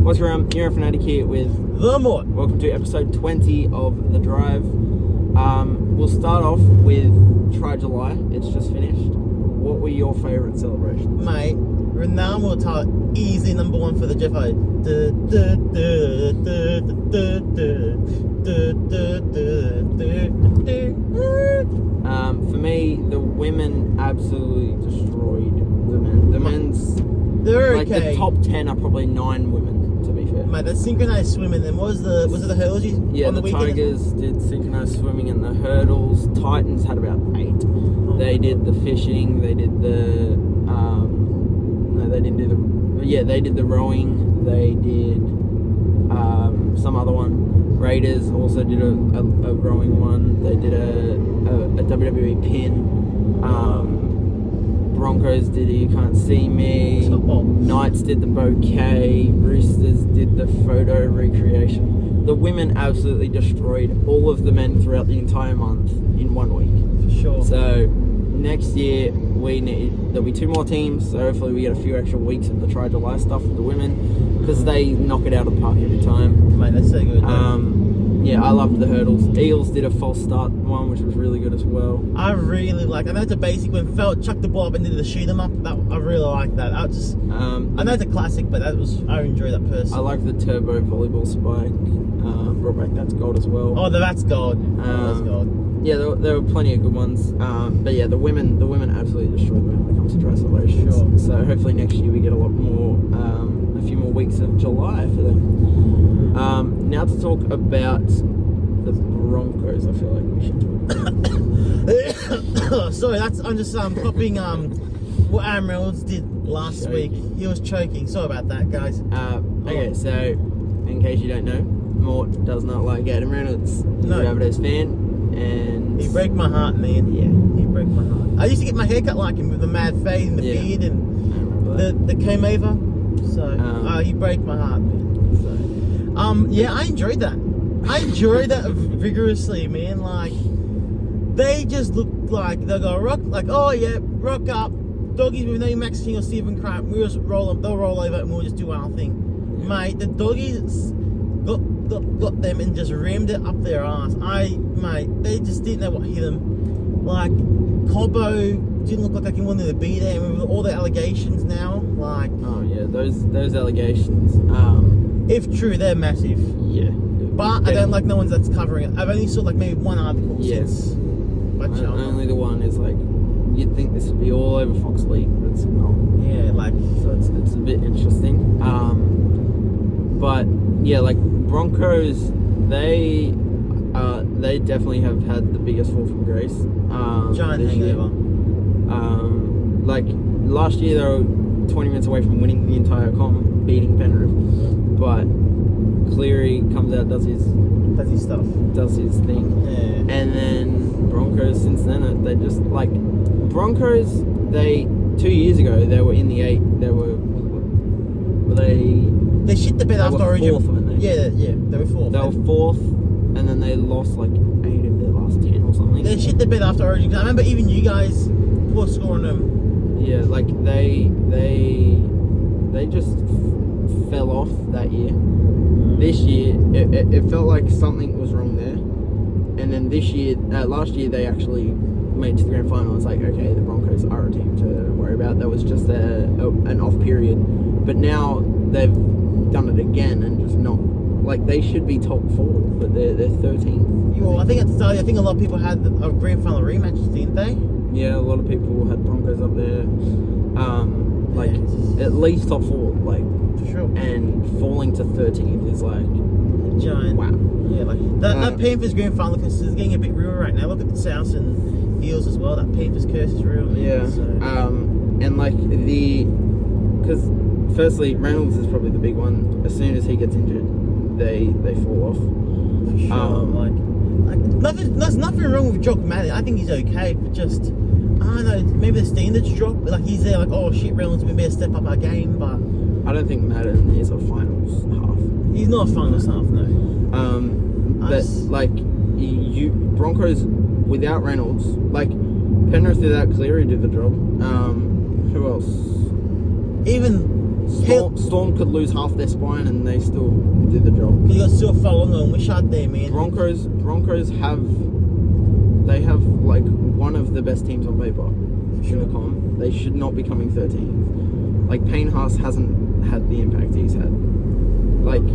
What's going on? You're Fanatic here with The Mort. Welcome to episode 20 of The Drive. We'll start off with Try July. It's just finished. What were your favourite celebrations? Mate, Renamo taught easy number one for the Jeffo. For me, the women absolutely destroyed the men. The men's, They're like okay. the top 10 are probably 9 women, to be fair. Mate, that's synchronized swimming. Then was it the hurdles Yeah, on the the weekend? Tigers did synchronized swimming and the hurdles. Titans had about 8. They did the fishing. They did the no, they didn't do the. Yeah, they did the rowing. They did some other one. Raiders also did a rowing one. They did a WWE pin. Broncos did You Can't See Me. Knights did the bouquet. Roosters did the photo recreation. The women absolutely destroyed all of the men throughout the entire month in 1 week. For sure. So next year there'll be 2 more teams. So hopefully we get a few extra weeks of the Try July stuff with the women because they knock it out of the park every time. Mate, that's so good. Yeah, I loved the hurdles. Eels did a false start one, which was really good as well. I really like. I know it's a basic when Felt chucked the ball up and did the shoot 'em up. I really like that. I know it's a classic, but I enjoy that person. I like the turbo volleyball spike. Brought back that's gold as well. Oh, that's gold. That's gold. Yeah, there were plenty of good ones. But yeah, the women absolutely destroyed them when it comes to dry celebrations. Sure. So hopefully next year we get a lot more, a few more weeks of July for them. Now to talk about the Broncos, I feel like we should talk about. Sorry, I'm just copying what Aaron Reynolds did last week. He was choking. Sorry about that, guys. Okay, so in case you don't know, Mort does not like Adam Reynolds. He's No. a Rabbitohs fan, and He broke my heart, man. Yeah. He broke my heart. I used to get my haircut like him with the mad fade and the beard I and remember that. the comb over. So he broke my heart, man. So yeah, I enjoyed that. I enjoyed that vigorously, man. Like they just looked like they'll go rock, like rock up. Doggies with no Max King or Stephen Crump. We just roll them. They'll roll over and we'll just do our thing, mate. The Doggies got them and just rammed it up their ass. They just didn't know what hit them. Like Cobbo didn't look like he wanted to be there, and with all the allegations now, like Oh yeah, those allegations. if true, they're massive. Yeah. But I don't like no one's that's covering it. I've only saw like maybe one article since. But Only the one is like you'd think this would be all over Fox League, but it's not. yeah, like So it's a bit interesting. But yeah, like Broncos, they definitely have had the biggest fall from grace. giant this year. hangover. Like last year, they were 20 minutes away from winning the entire comp, beating Penrith. But Cleary comes out, does his thing, Yeah. and then Broncos. Since then, they just like Broncos. 2 years ago they were in the 8. They shit the bed They after were Origin. fourth, weren't they? Yeah, they were fourth. They were 4th, and then they lost like 8 of their last 10 or something. They shit the bed after Origin. 'Cause I remember even you guys poor scoring them. Yeah, like they just fell off that year. This year, it felt like something was wrong there, and then last year they actually made it to the grand final. It's like, okay, the Broncos are a team to worry about. That was just an off period, but now they've done it again and just not. Like they should be top 4, but they're 13th. Well, I think at the start, I think a lot of people had a grand final rematch, didn't they? Yeah, a lot of people had Broncos up there. At least top 4, like For sure. and falling to 13th is like Giant. wow. Yeah, like that Panthers grand final because it's getting a bit real right now. Look at the South and Eels as well. That Panthers curse is real. Man. Yeah. So. And like because firstly Reynolds is probably the big one. As soon as he gets injured, they fall off. For sure. There's nothing wrong with Jock Madden. I think he's okay, but just I don't know. Maybe the standards drop. Like he's there, like oh shit, Reynolds, we better step up our game. But I don't think Madden is a finals half. he's not a finals half, no. But like you Broncos without Reynolds, like Penrith without Cleary did the job. Who else? Even Storm could lose half their spine and they still do the job. You got Sil Falongo and Wishart there, man. Broncos have like one of the best teams on paper. Sure. In the comp. They should not be coming 13th. Like Payne Haas hasn't had the impact he's had. Like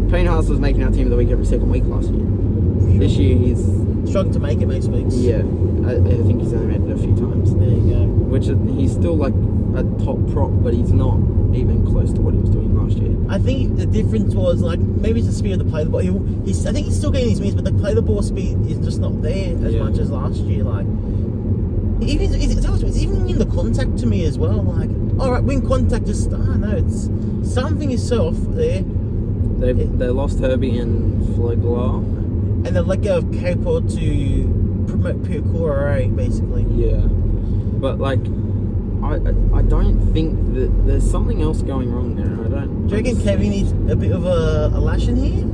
Payne Haas was making our team of the week every second week last year. Sure. This year he's struggling to make it most weeks. Yeah, I think he's only made it a few times. There you go. Which he's still like a top prop, but he's not even close to what he was doing last year. I think the difference was like maybe it's the speed of the play the ball. I think he's still getting his minutes, but the play the ball speed is just not there as much as last year. Like it's even in the contact to me as well. Like all right, when contact just it's something is so off there. They lost Herbie and Flegler, and they let go of Capel to promote Piakura, basically. Yeah, but like. I don't think that there's something else going wrong there. Do you reckon Kevin needs a bit of a lash in here?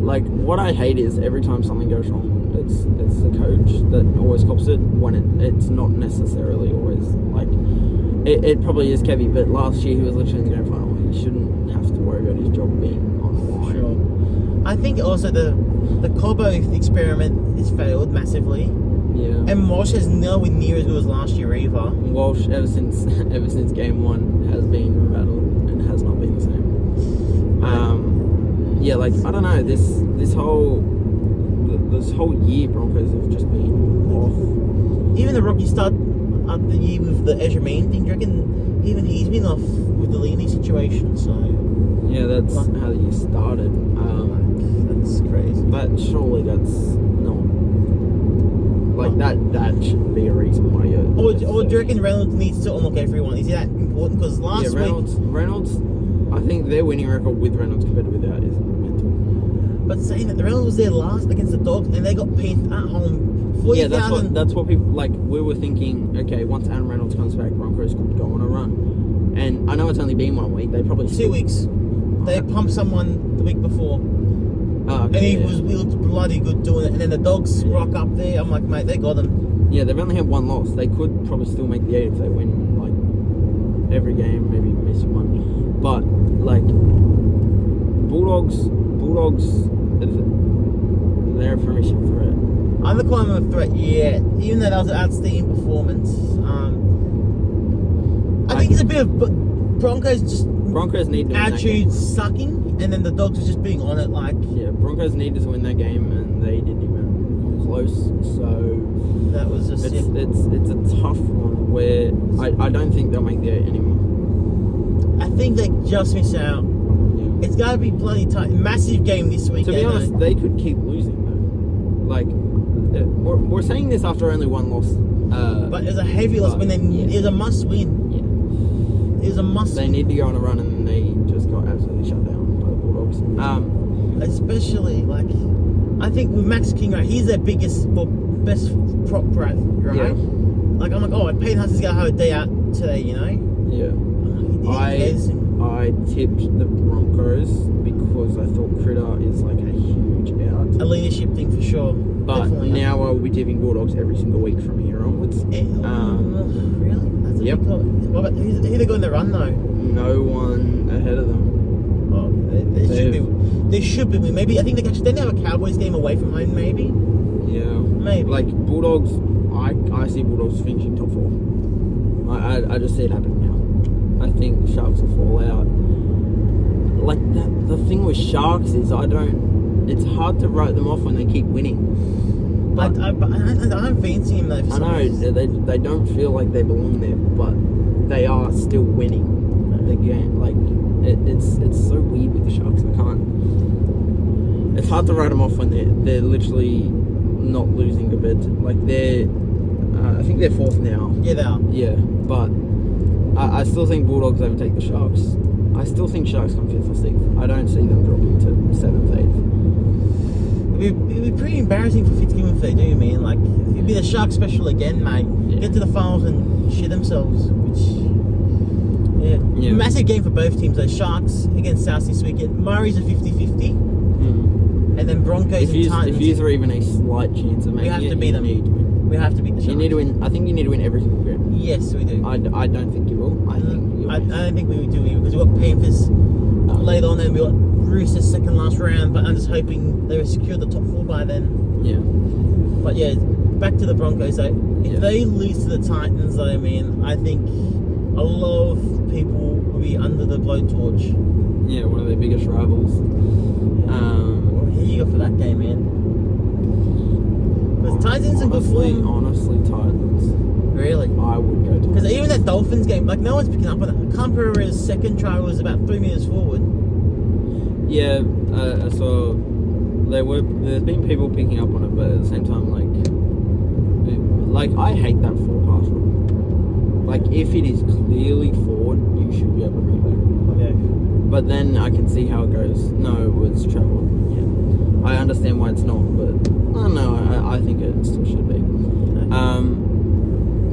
Like what I hate is every time something goes wrong, it's the coach that always cops it when it's not necessarily always like it probably is Kevin, but last year he was literally in the grand final. He shouldn't have to worry about his job being on the line. Sure. I think also the Cobbo experiment has failed massively. Yeah. And Walsh is nowhere near as good as last year either. Walsh, ever since game one, has been rattled and has not been the same. Yeah, like I don't know, this whole year Broncos have just been off. Even the rookie start up the year with the Ezra Main thing, do you reckon even he's been off with the Leone situation? So yeah, that's how the year started. That's crazy. But surely that's not. Like that should be a reason why you're. Or do you reckon Reynolds needs to unlock everyone? Is that important? Because last Reynolds, I think their winning record with Reynolds compared to without is mental. But saying that the Reynolds was there last against the Dogs and they got pinned at home. 40, yeah, that's what people like. We were thinking, okay, once Aaron Reynolds comes back, Broncos could go on a run. And I know it's only been 1 week. They probably 2 weeks. They pumped someone the week before. Oh, okay, and he looked bloody good doing it. And then the Dogs rock up there. I'm like, mate, they got him. Yeah, they've only had one loss. They could probably still make the 8 if they win like every game, maybe miss one. But like Bulldogs, they're a premiership threat. I'm the calling them a threat, yeah. Even though that was an outstanding performance. I think it's a bit of Broncos need to attitude sucking, and then the Dogs are just being on it. Like Broncos needed to win that game, and they didn't even come close. So that was just it's a tough one where I don't think they'll make the 8 anymore. I think they just miss out. Yeah. It's got to be bloody tight. Massive game this week. To be honest, they could keep losing though. Like we're saying this after only one loss. But it's a heavy loss when it's a must win. Is a must. They need to go on a run, and they just got absolutely shut down by the Bulldogs. Especially like, I think with Max King, right? He's their best prop right? Yeah. Like I'm like, oh, Payne Haas is gonna have a day out today, you know? Yeah. I tipped the Broncos because I thought Critter is like a huge out. A leadership thing for sure. But definitely now I will be tipping Bulldogs every single week from here onwards. Really? That's yep. What about who they got in the run though? No one ahead of them. Oh, they should be. Maybe I think they have a Cowboys game away from home. Maybe. Yeah. Maybe. Like Bulldogs, I see Bulldogs finishing top 4. I just see it happening now. I think Sharks will fall out. Like that. The thing with Sharks is it's hard to write them off when they keep winning. But I'm fancying them though. I know they don't feel like they belong there, but they are still winning the game. Like it's so weird with the Sharks. I can't. It's hard to write them off when they're literally not losing a bit. Like I think they're 4th now. Yeah, they are. Yeah, but I still think Bulldogs overtake the Sharks. I still think Sharks come 5th or 6th. I don't see them dropping to 7th, 8th. It'd be pretty embarrassing for Fitzgibbon if they do, man. Like, it'd be the Shark special again, mate. Yeah. Get to the finals and shit themselves. Yeah. Massive game for both teams, though. Sharks against South this weekend. Murray's a 50-50. And then Broncos and Titans. If you are even a slight chance of making it, we have to beat them. We have to beat the Sharks. I think you need to win every single game. Yes, we do. I don't think you will. I think you'll I don't think we would do it because we've got Panthers later on, and we got Roosters second last round. But I'm just hoping they will secure the top 4 by then. Yeah. But yeah, back to the Broncos. Though, if they lose to the Titans, though, man, I think a lot of people will be under the blowtorch. Yeah, one of their biggest rivals. Who you got for that game, man? Because Titans in good form. Honestly, Titans. Really? I would go to. Because even that Dolphins game, like no one's picking up on it. Canberra's second try was about 3 meters forward. Yeah, so there's been people picking up on it, but at the same time, like I hate that 4-pass rule. Like if it is clearly forward, you should be able to bring it back. Okay. But then I can see how it goes. No, it's travel. Yeah, I understand why it's not, but I don't know. I think it still should be. Okay.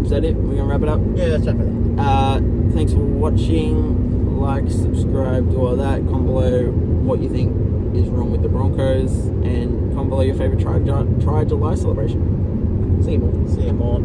Is that it? We're gonna wrap it up. Yeah, let's wrap it up. Thanks for watching. Like, subscribe, do all that. Comment below what you think is wrong with the Broncos, and comment below your favorite Try July celebration. See you more. See you more.